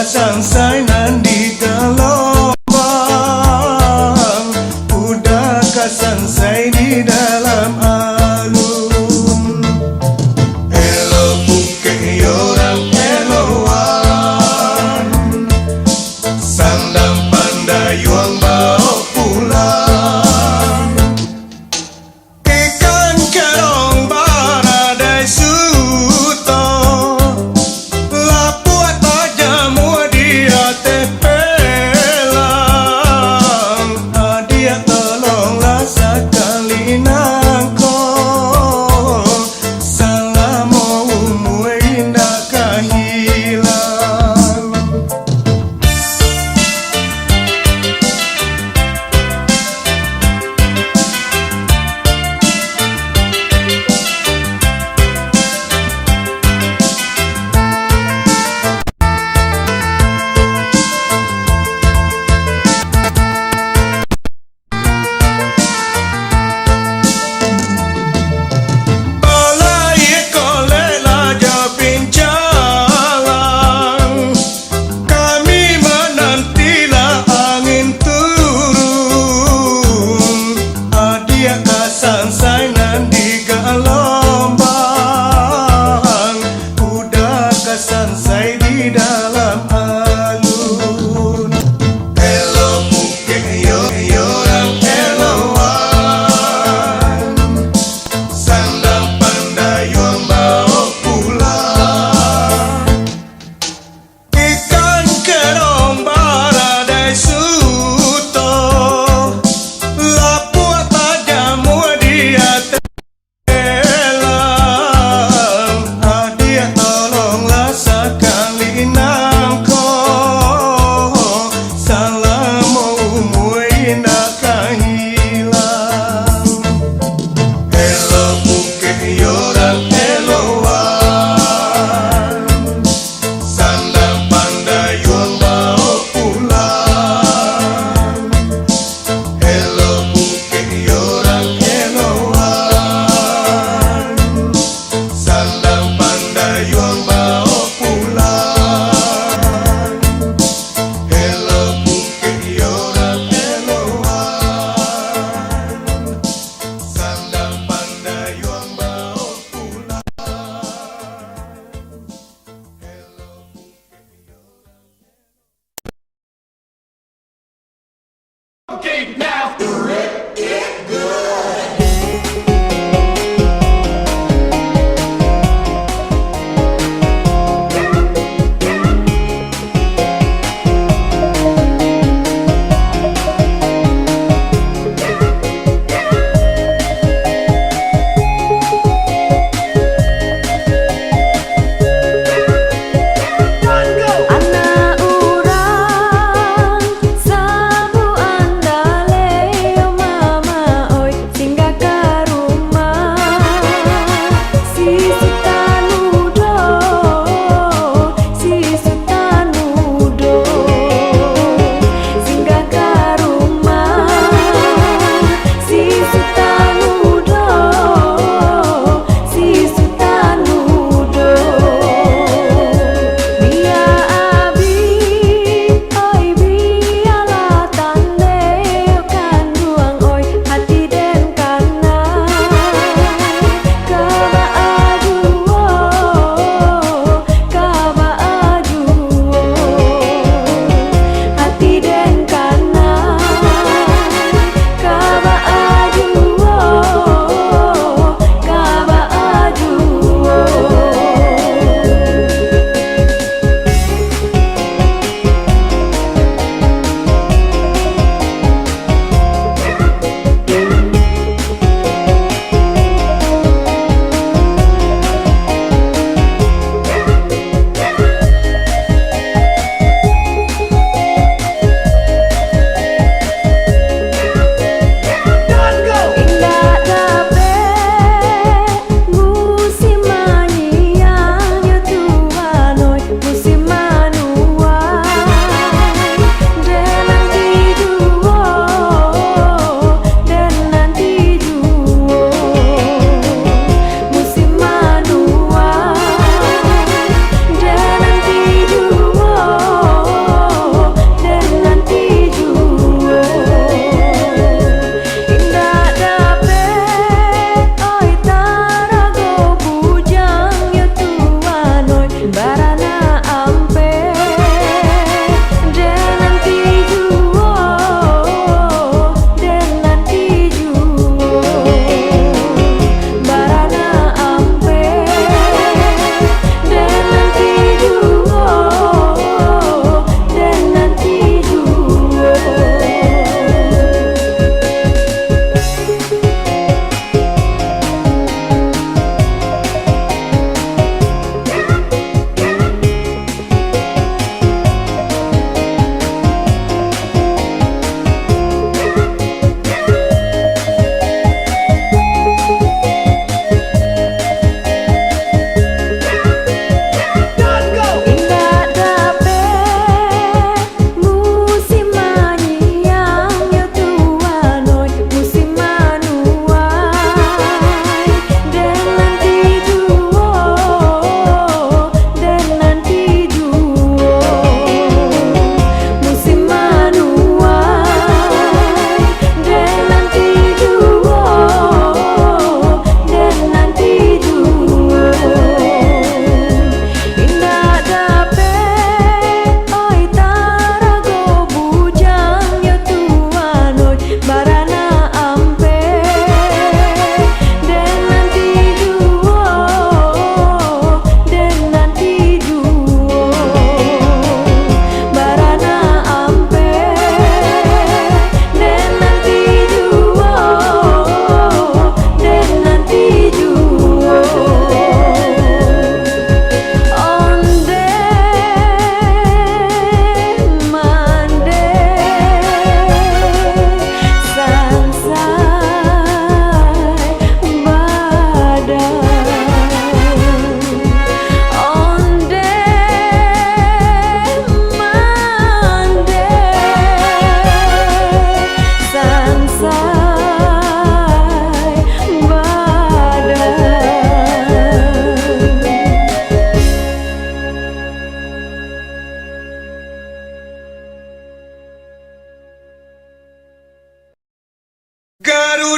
Sangsainan di gelombang, udah kasangsai di dalam alun. Elo bukeh orang eloan, sandang pandayuang bawa pulang. Ikan kerong baradai suto, lapuat aja mua dia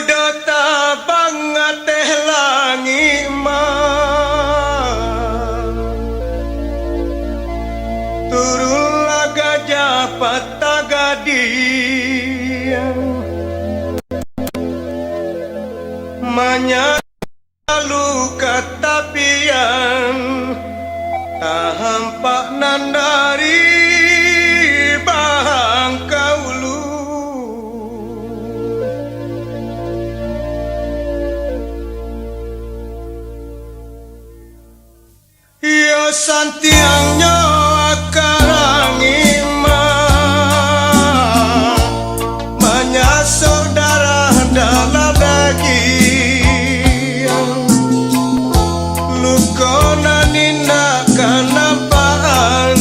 dota banget teh langi mah turun laga japat tagadian menyalu katapian tahampak nandari bahang kaulu yo santiangnya akarangi mah menyasok darah dalam daging lukona nina kanapaan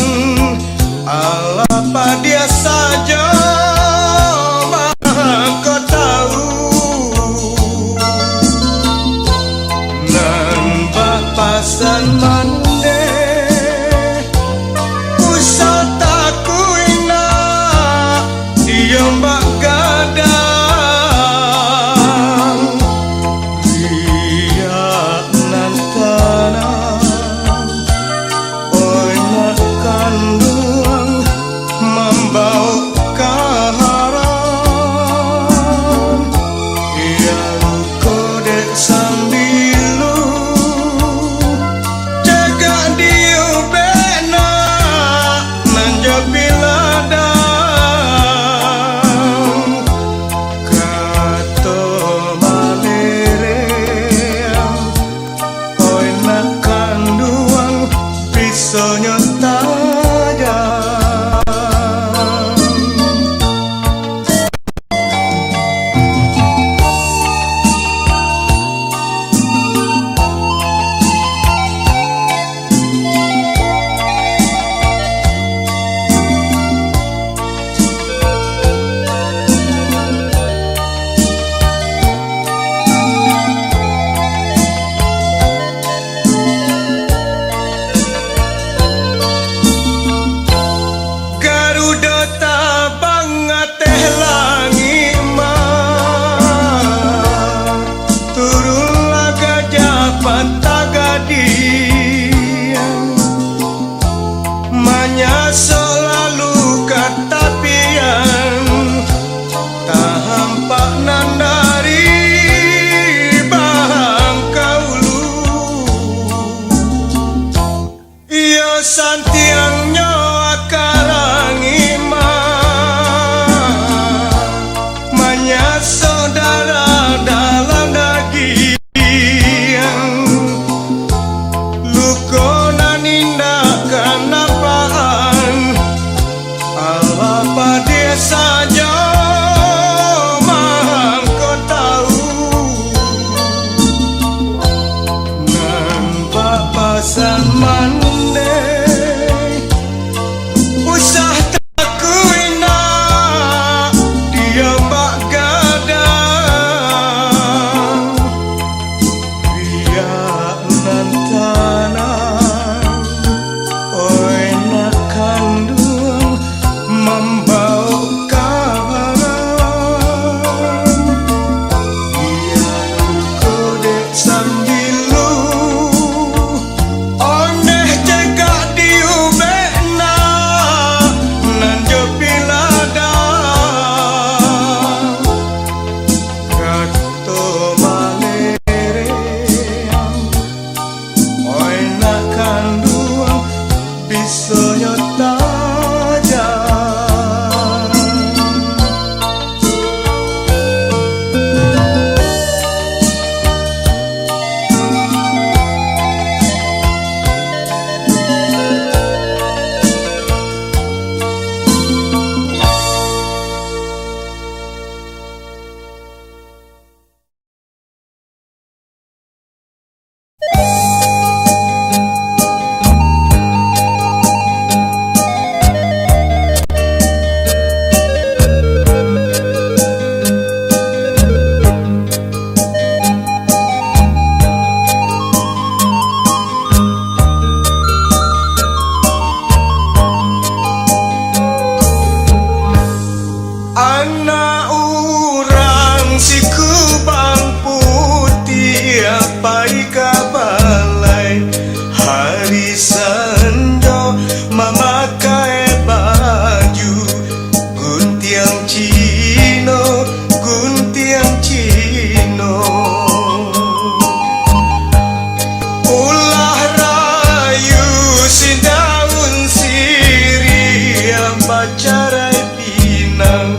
pacarai pinang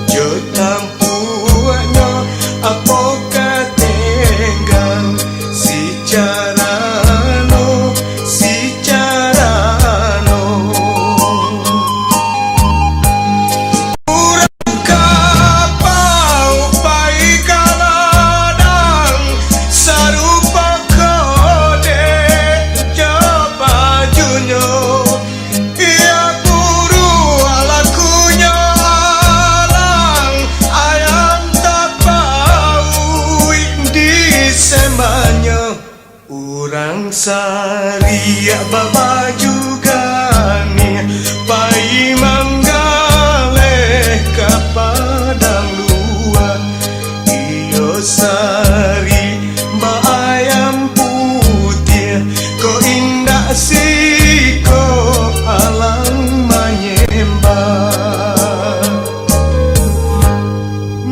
jo tampuanyo apa katenggang si carano urang kapau pai kaladang sarupa kode coba junyo urang saria baba juga nih pai manggale ka padang luar iyo sari ba ayam putih ko indah sih ko alang menyembah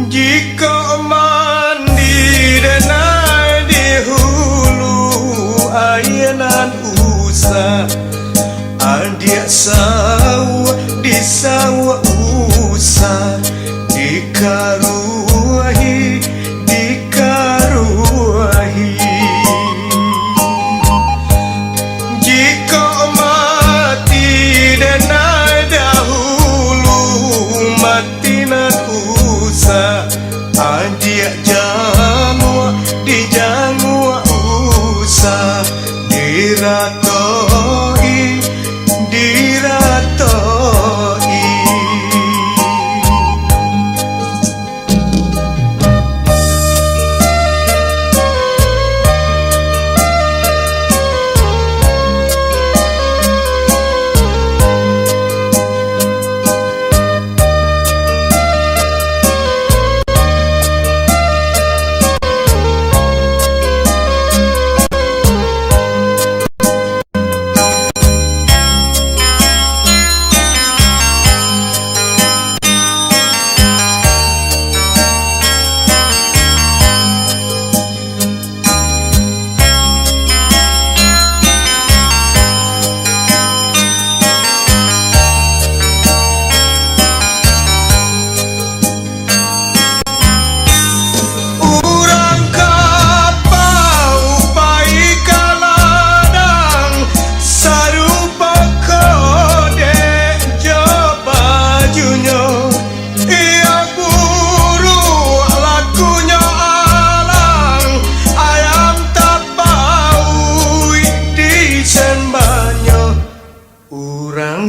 jika mandi denai di ayanan usah adia sawah di sawah usah dikaruahi jika mati denai dahulu matinan usah adia jamu di jamu usah diratoi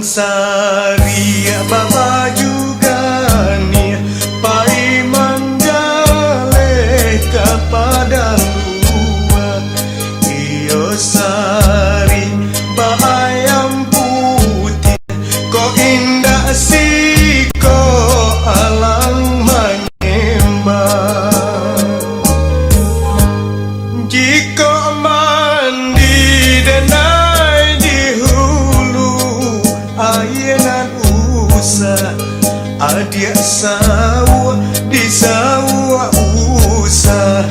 saria baba juga nih pai manggale ka padang luar iyo sari ba ayam putih ko indah sih ko alang menyembah jika mandi denai di ayanan usah adia sawah di sawah usah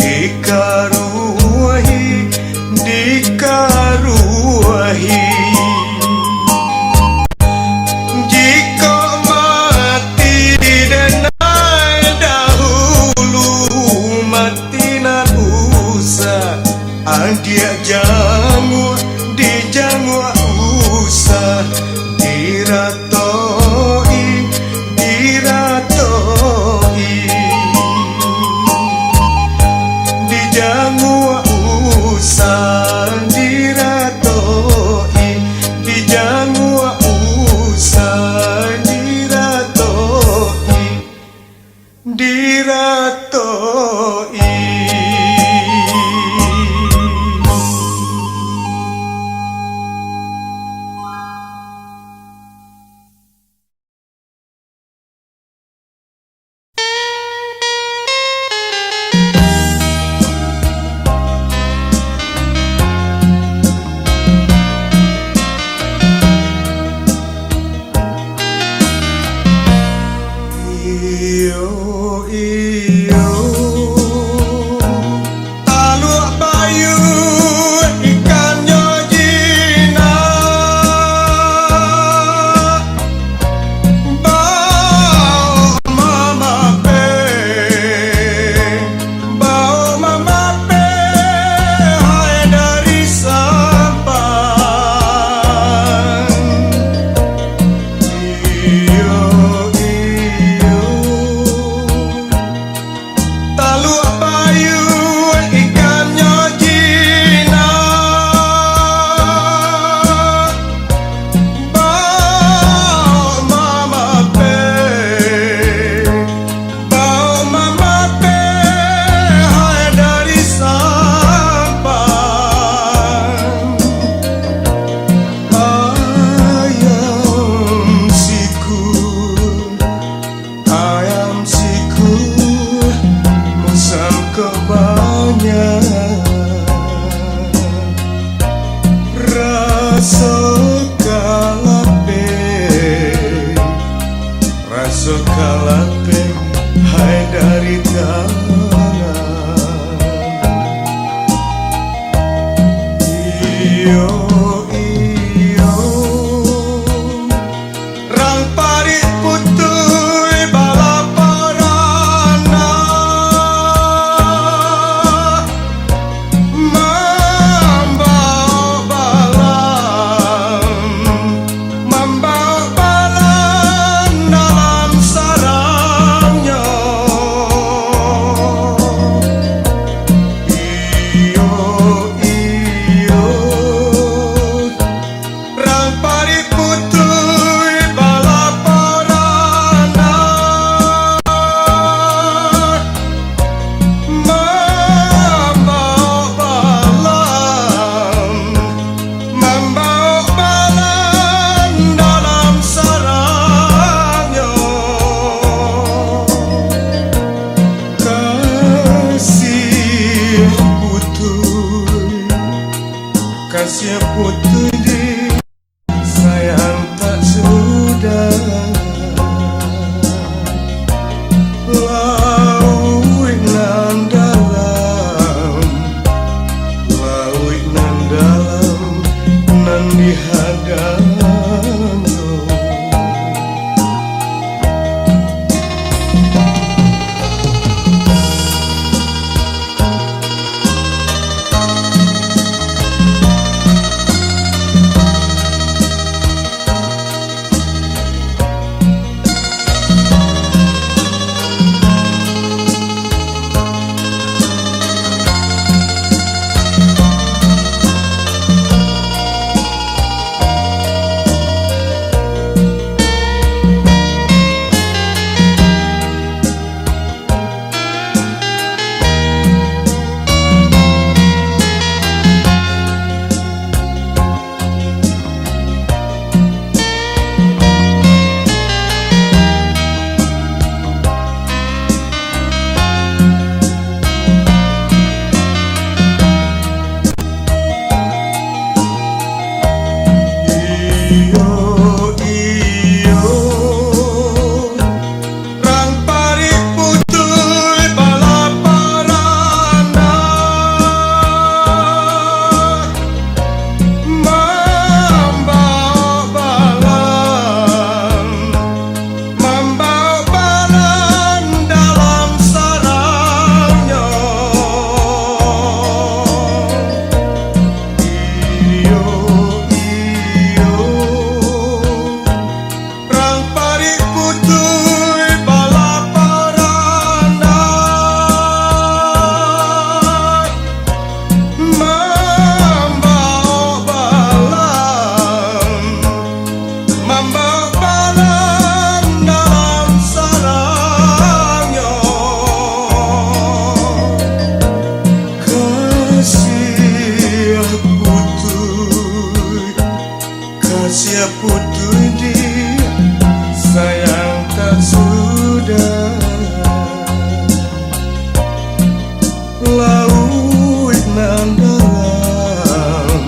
dikaruahi jika mati denai dahulu matinan usah adia jamu di jamu usah diratoi dijangu usah diratoi dijangu usah diratoi sekalapeng hai dari tangan iyo iyo rang parit putui balaparana membawa balan dalam sarangnya iyo iyo rang parit putui balaparana membawa balan dalam sarangnya kasih putui di sayang tak sudah laut nan dalam nan dihadang iyo iyo rang parit putui balaparana membawa balan dalam sarangnya iyo iyo rang parit putui balaparana membawa balan dalam sarangnya kasih putui di sayang tak sudah laut nan dalam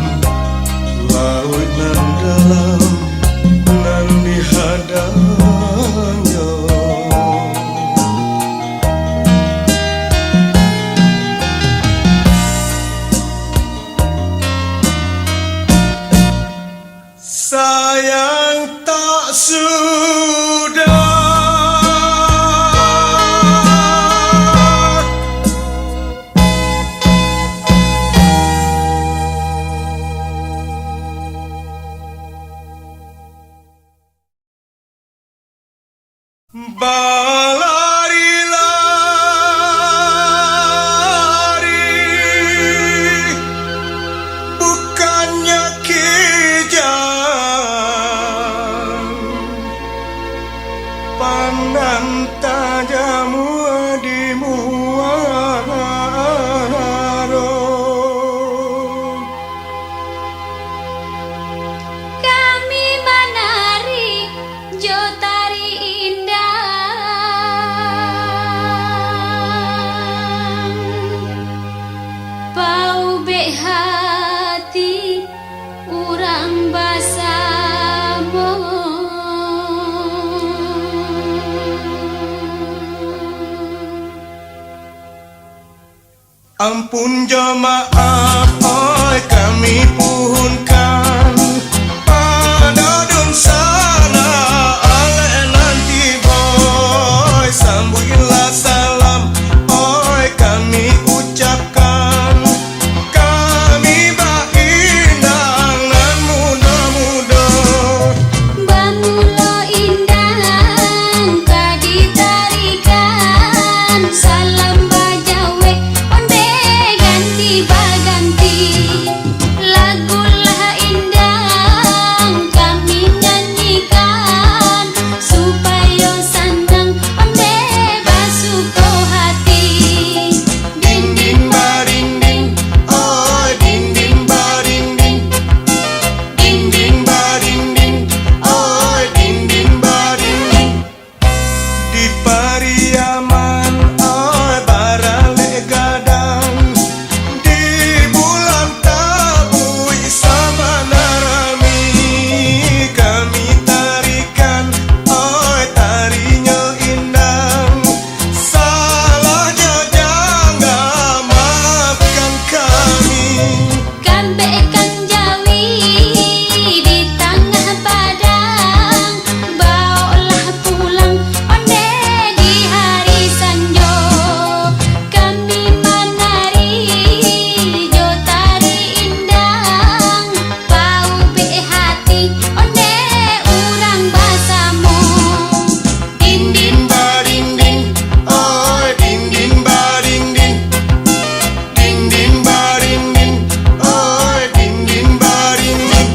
nan dihadangnya sayang tak sudah berlari-lari bukannya kijang pandang tajamu di muaro Kami menari jotari indah bau bek hati urang basamo Ampun jemaah, oi kami puhunkan pada dun sana ale nanti boy sambutlah salam, oi kami ucapkan kami baindang nan muda-muda. Bamulo indang kaditarikan salam bajawe onde ganti baganti lagulah indang kami nyanyikan supaya senang onde basuko hati. Ding ding baring ding, oi ding ding baring ding. Ding ding baring ding, oi ding ding baring ding. Di Pariaman, oi barale gadang. Di bulan Tabui sama Narami kami tarikan, oi tarinya indang. Salahnya jangan maafkan kami. Kambe kan jawi di tengah padang bawalah pulang onde di hari sanjo kami menari jo tari indang bau be hati onde urang basamo. Ding ding baring ding, oi ding ding baring ding. Ding ding baring ding, oi ding ding baring ding.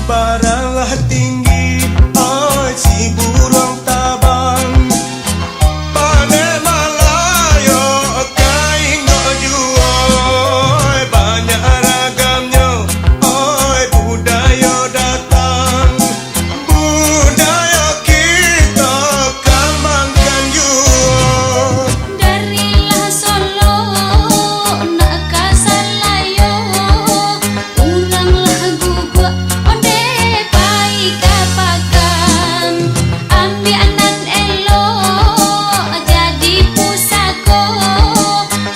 Baralah tinggi, oi si burung tabang. Pane Malayo kain juo, oi banyak ragamnya, oi budaya datang. Budaya kita kembangkan juo. Darilah Solo nak kasalayo unanglah gugua onde pai kapakan ambianan elo jadi pusako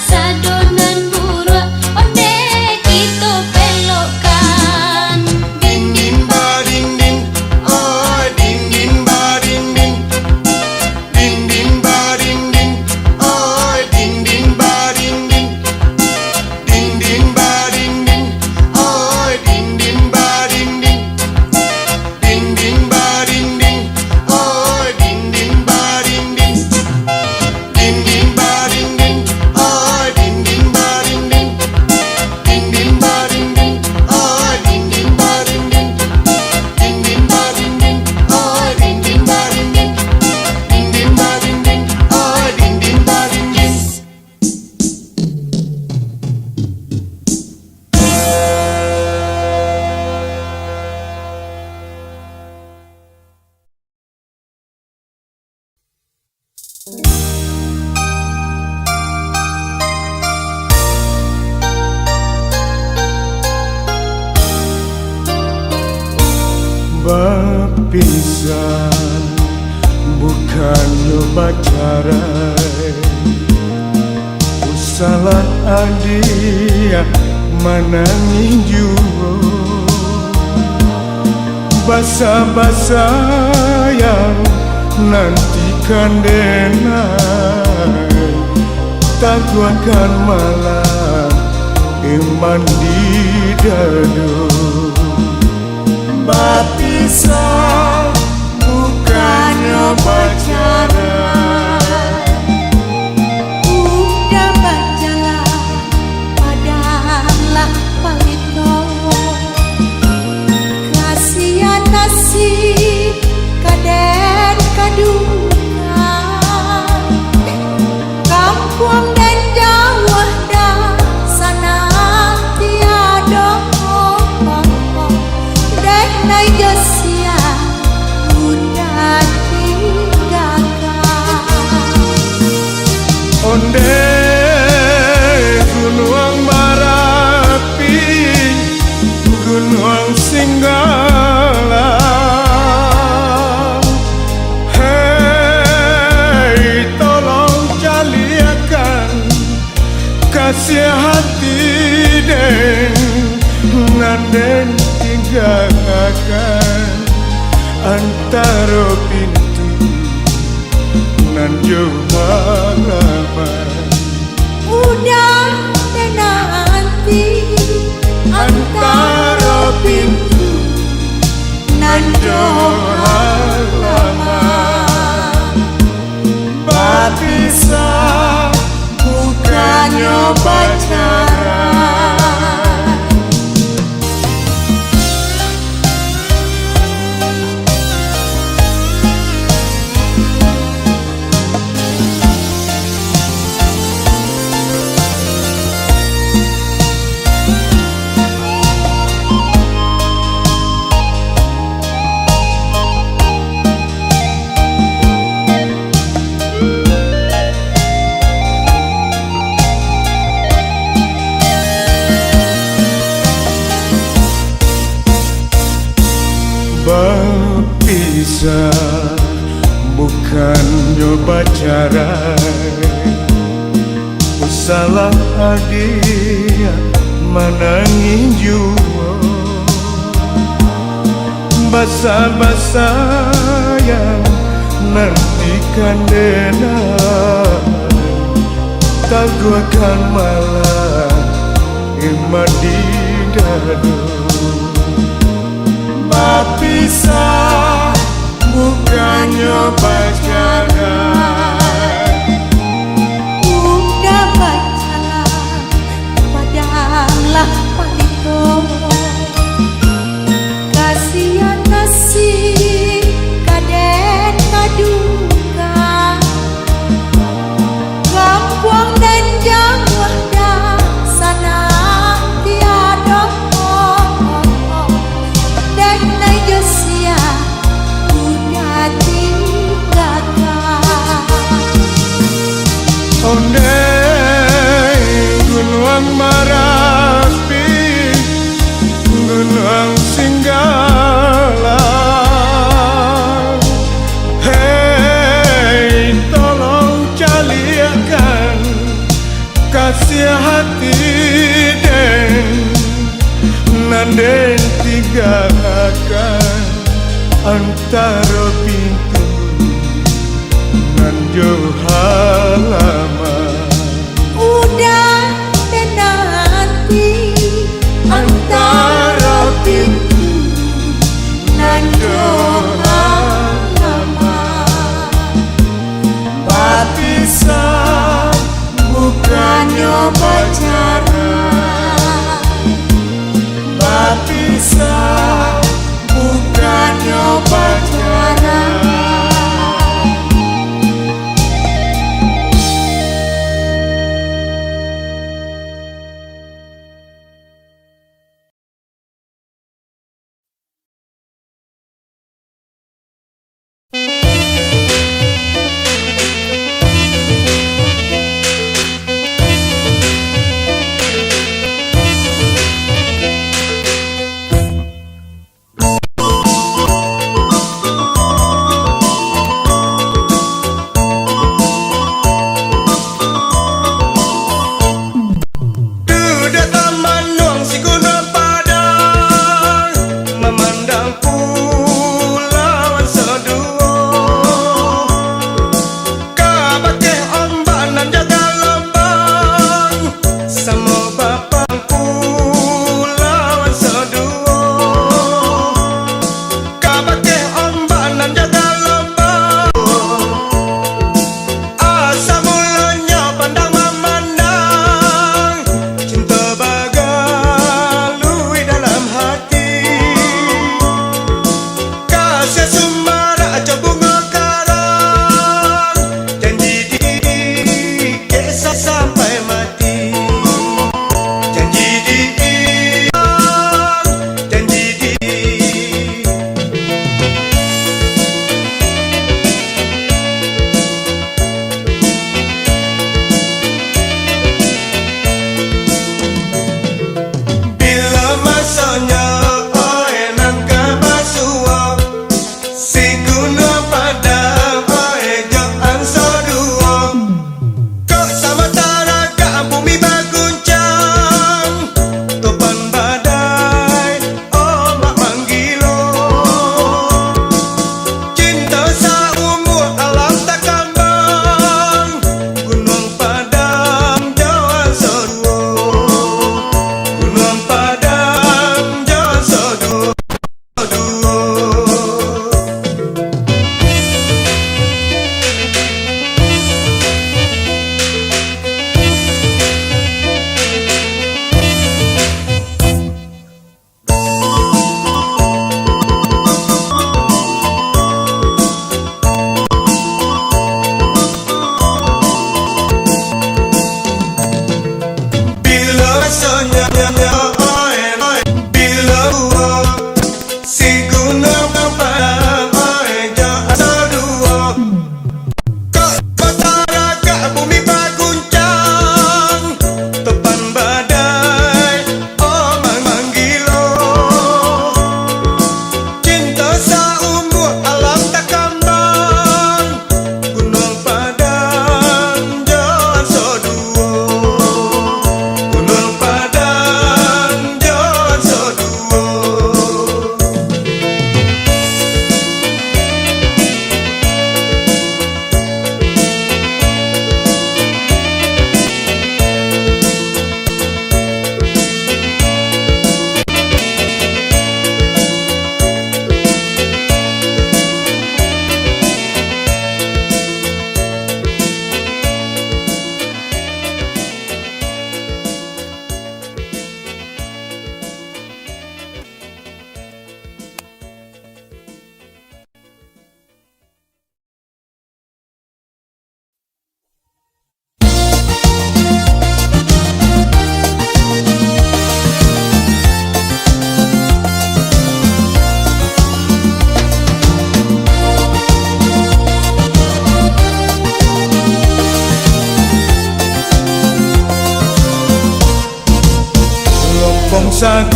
sadonan buruk onde kita pelokan. Ding ding baring ding, oi ding ding baring ding. Ding ding baring ding, oi ding ding baring ding. Ding ding baring ding, oi ding ding baring ding. Ding ding baring ding, oi ding ding baring ding. Ding ding baring ding, oi ding ding baring ding. Ding ding baring ding, oi ding ding baring ding. Ding ding baring ding, oi ding ding baring ding. Ding ding baring ding, oi ding ding baring ding. Berpisah bukan pacaran. Usalan adia manangin juo. Basa-basa yang nantikan denai taguakan malam iman di dado. Berpisah bukan pacaran. Udah berjalan padahal palito kasihan nasib kaden kadungan Josia udah tinggalkan. Onde gunung Marapi, gunung Singgalang. Hei, tolong caliakan kasih hati den nanden tinggalkan antara pintu nan jauh halaman. Udah nanti Antara pintu nan jauh halaman. Berpisah bukannya pacaran. Berpisah bukan nyoba cara, salah hadiah menangin jua. Basa-basa yang nantikan dena, taguakan malah imadi dadu. Berpisah bukannya pacaran. udah pacaran padahlah palito. Kasihan nasib kaden kaduka, kampung dan jauh dah sana tiada. Dan Josia udah tinggalkan. Onde gunung Marapi, gunung Singgalang. Hei, tolong caliakan kasih hati den nanden tinggalkan antara pintu nan jauh halaman. Udah nanti Antara pintu nan jauh halaman. berpisah bukannya pacaran. Berpisah bukannya pacaran.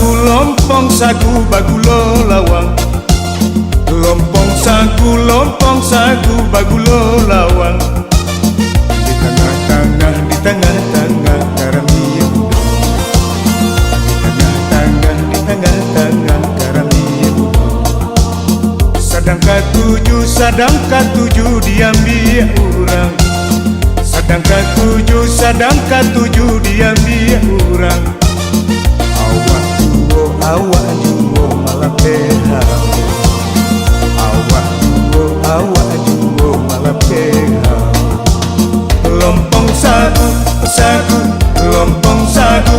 lompong sagu bagulo lawang. Lompong sagu bagulo lawang. Di tengah-tengah karami muda. Di tengah-tengah karami muda. Sadang katujuh diambil orang. Sadang katujuh diambil orang. Awak juo malah pehau. Awak juo malah pehau. Lompong sagu lompong sagu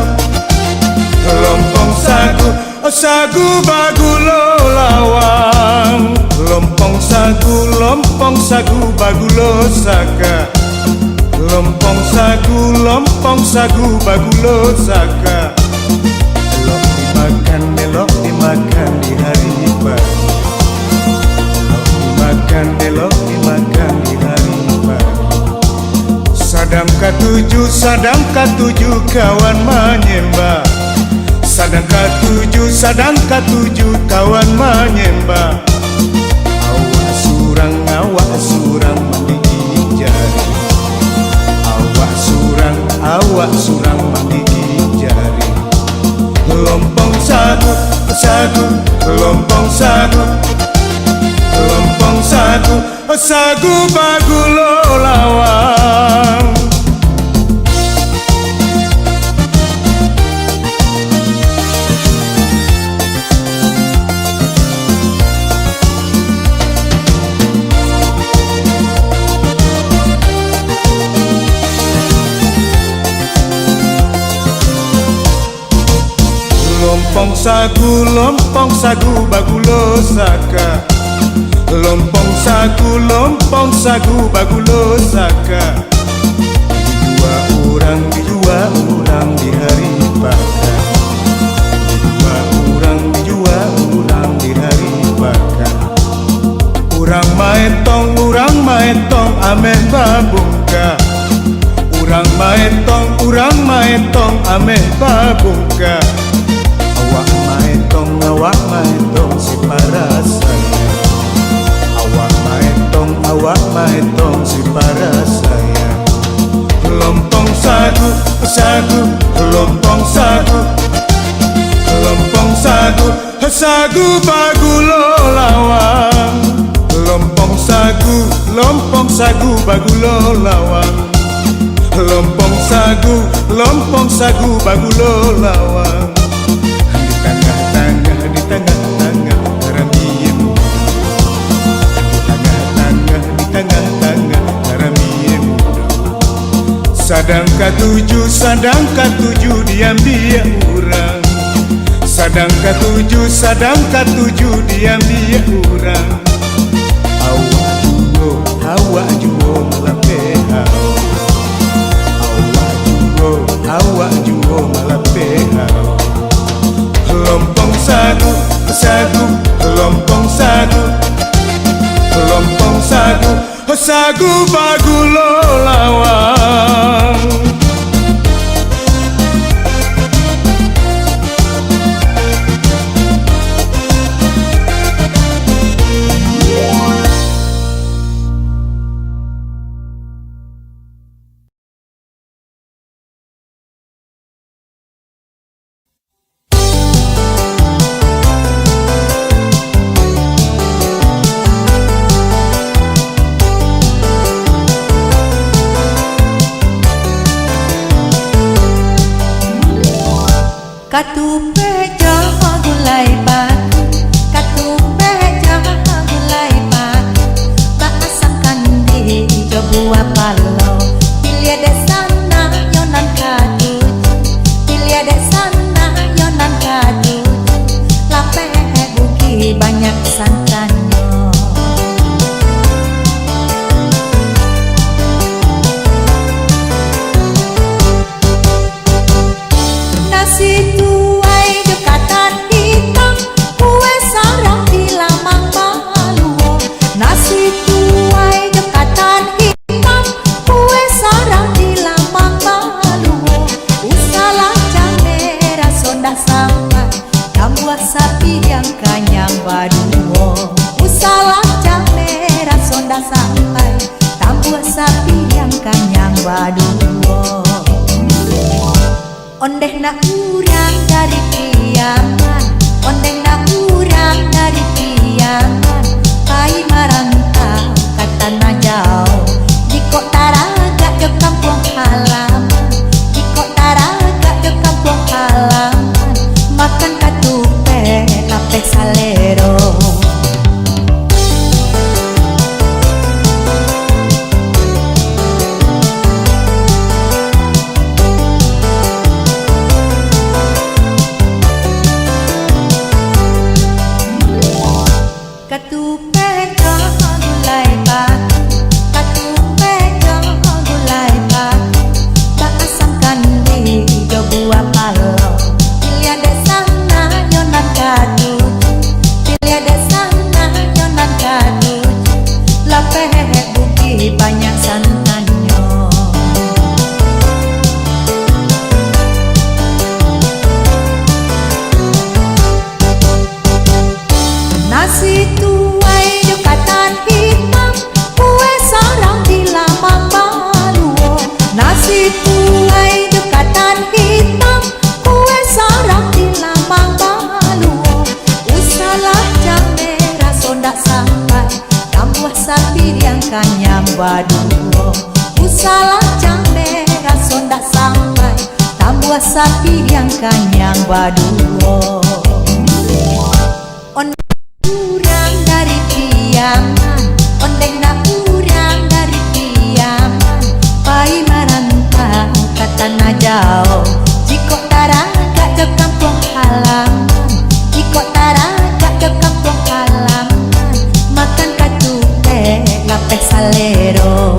sagu bagulo lawang. Lompong sagu bagulo saka. Lompong sagu bagulo saka. Elok dimakan di hari pagi. Elok dimakan di hari pagi. Sadang katujuh kawan menyembah. Sadang katujuh kawan menyembah. Awak surang menggigit jari. Awak surang menggigit jari. Lompong sagu sagu bagulo lawang. Lompong sagu bagulo saka. Lompong sagu bagulo saka. Dijua orang di hari pakan. Dijua orang di hari pakan. Urang maetong ameh babungka. Urang maetong ameh babungka. Awak maetong si parasaya. Awak maetong si parasaya. Lompong sagu sagu bagulo lawang. Lompong sagu bagulo lawang. Lompong sagu bagulo lawang. Di tengah-tengah karami muda. Di tengah-tengah karami muda. Sadang katujuh diambil orang. Sadang katujuh diambil orang. Awak juo malah pehau. Awak juo malah pehau. Lompong sagu sagu bagulo lawang. Katupe jaha gulai batu. Katupe jaha gulai batu. Baasakan di buah palo. Pilih de sana yonan katuju. Pilih de sana yonan katuju. Lape buki banyak santannya. Nasi tuai dekatan hitam, kue sarang di lamang maluo. Nasi tuai dekatan hitam, kue sarang di lamang maluo. Usalah merah sonda sampai, baduo. Ondeh nak urang dari kiaman, ondeh nak urang dari kiaman, pai marantau ke tanah jauh. Jiko taraga ke kampung halaman, jiko taraga ke kampung halaman, makan katupe kape salero. Katupe jangan gulai batu, katupe jangan gulai batu, tak asam kandi jo buah palo. Pilih ada sana nyonan kadu, pilih ada sana nyonan kadu, lapeh buki banyak santannya. Nasi tuai jo katan hitam, kue sarang di lamang baluo. Nasi tuai jo katan hitam, kue sarang di lamang baluo. Usalah jam merah sondak sampai, tambah sapi yang kanyam baduo. Usalah jam merah sondak sampai, tambah sapi yang kanyang baduo. Urang dari kiaman, ondeh nak urang dari kiaman, pai marantau ke tanah jauh. Jiko taraga ke kampung halaman, jiko taraga ke kampung halaman, makan katupe kape salero.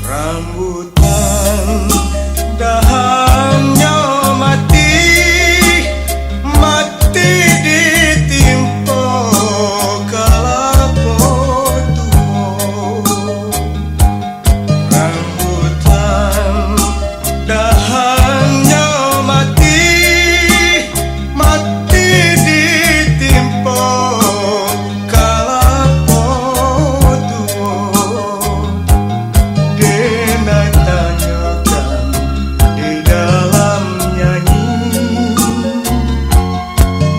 Rambutan dahannya mati, mati ditimpa kelapa tua. Rambutan dahannya mati, mati ditimpa kelapa tua. Denai tanyakan di dalam nyanyi,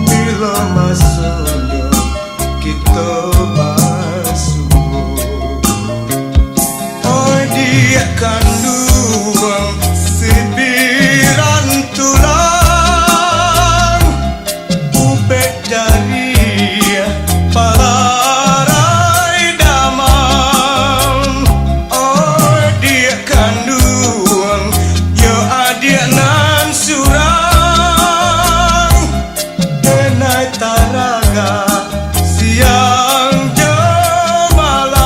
bila masanya kita basuh. Oh dia kandung sibiran tulang, upek dari palarai damang. Oh dia kandung yo adik nan surang, denai taraga siang jo malam.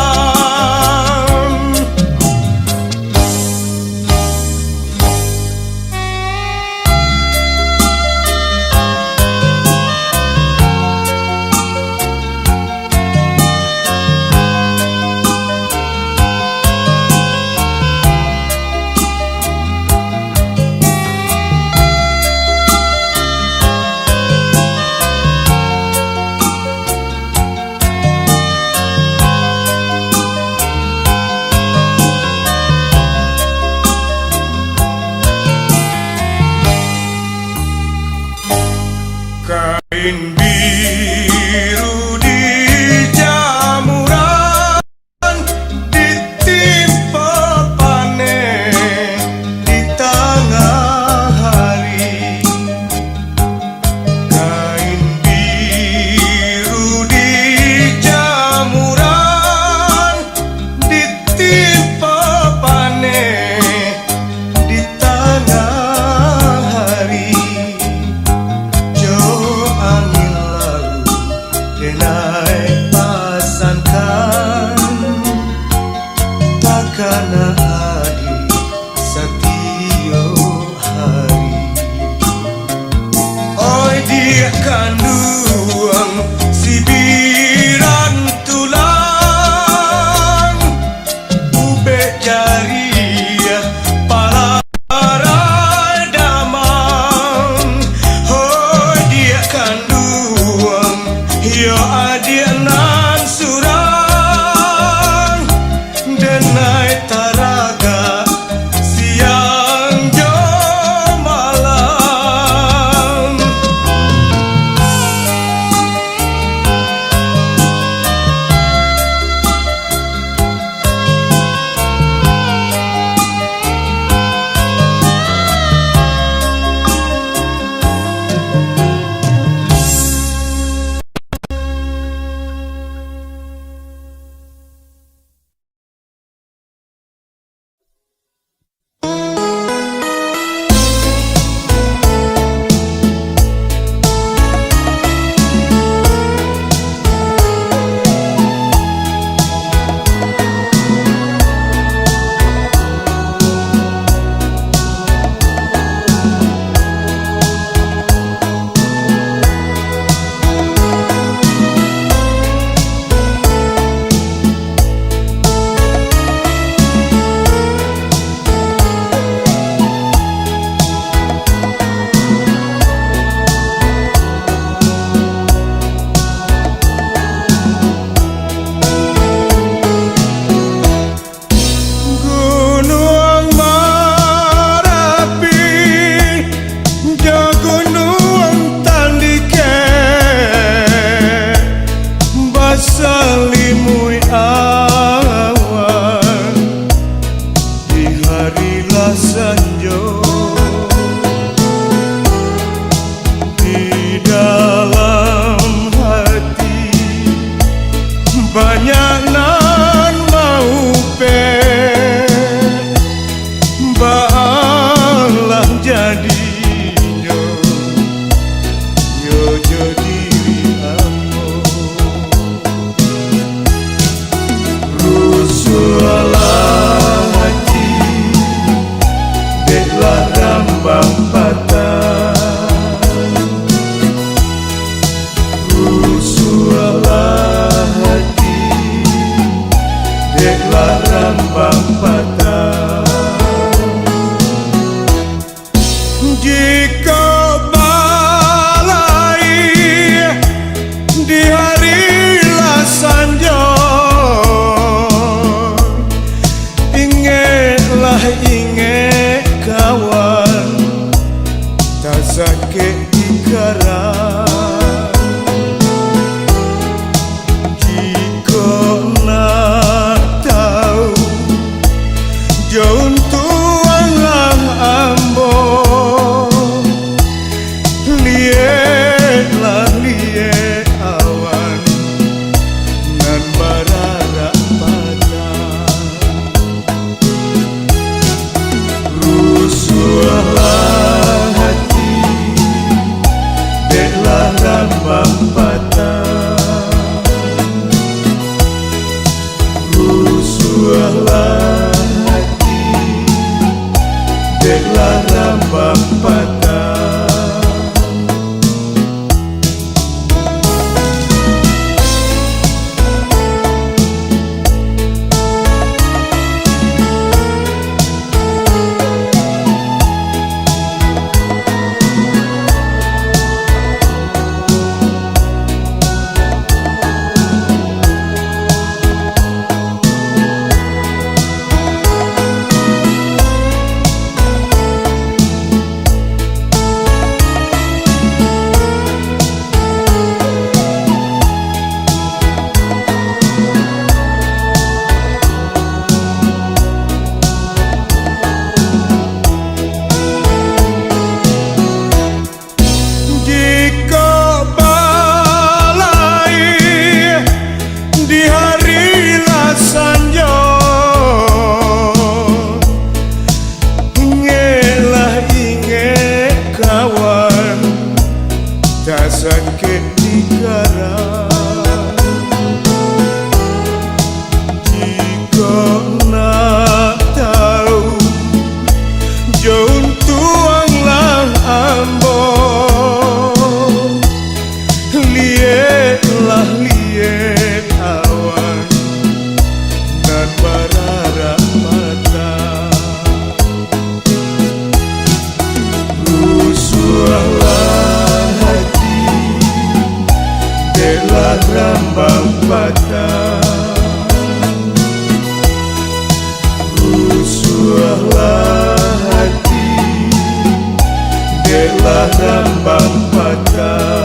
Kain biru di jamuran, ditimpa panen di tengah hari. Kain biru di jamuran, Jika balai di hari lasanjo, ingatlah ingat kawan, tak sakit dikaran. Jika nak tahu jauh tuanglah ambo, lihatlah lihat awan nan bararak padang. Rusuhlah hati, deklah rambang patah. Rusuhlah hati, deklah rambang patah. Jika balai di hari lasanjo, ingatlah ingat kawan, tak sakit dikaran. Jika nak tahu jauh tuanglah ambo, lihatlah lihat awan nan bararak patah. Rusuhlah hati, deklah rambang patah. Rusuhlah hati, deklah rambang patah.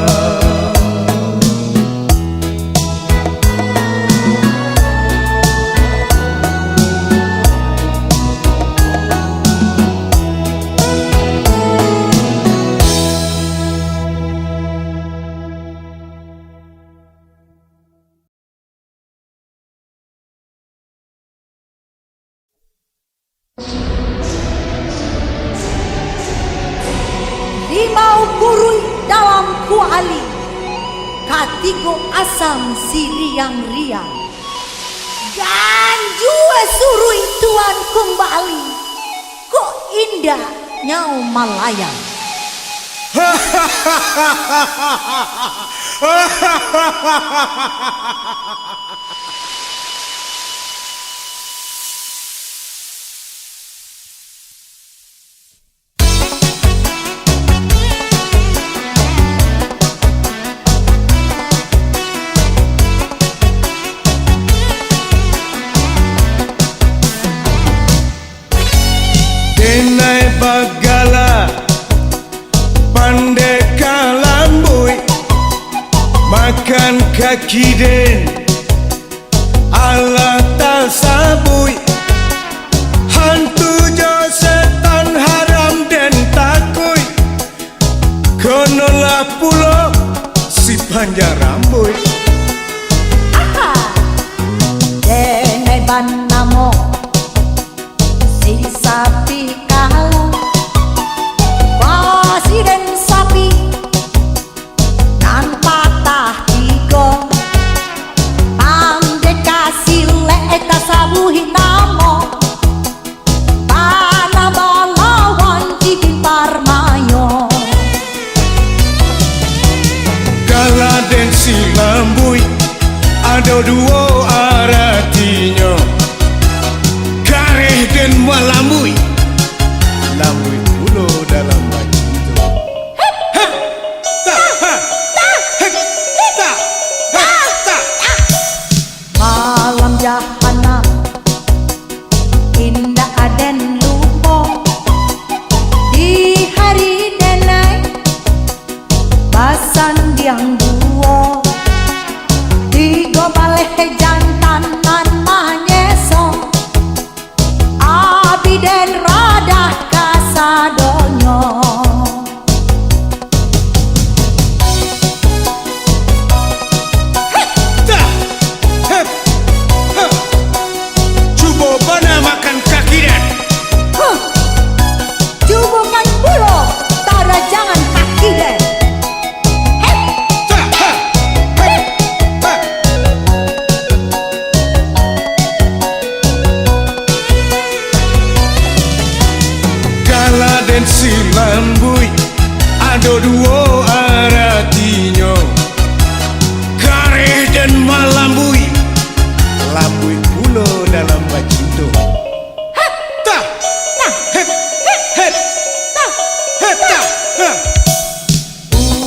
Rimau kurui dalam kuali, katigo asam siriang riang. Ganjue surui tuan kembali, kok indah nyau malayang. Denai bagala pandai kalambui, makan kaki den ala tasabui. Hantu jo setan haram den takui, konolah pulo si panjang rambut. Denai banamo si sapi kalah, presiden sapi nan patah tiga, pandai kasih leka sabuhi namo, panama lawan cikin parmayo. Kala den si lambui ada dua artinya, kareh den malambui, lambui ulo dalam baju. lambui ada dua artinya, kareh dan malambui, lambui pulo dalam bacinto. Ta, het, het, het, ta, ha.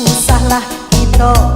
Usahlah kita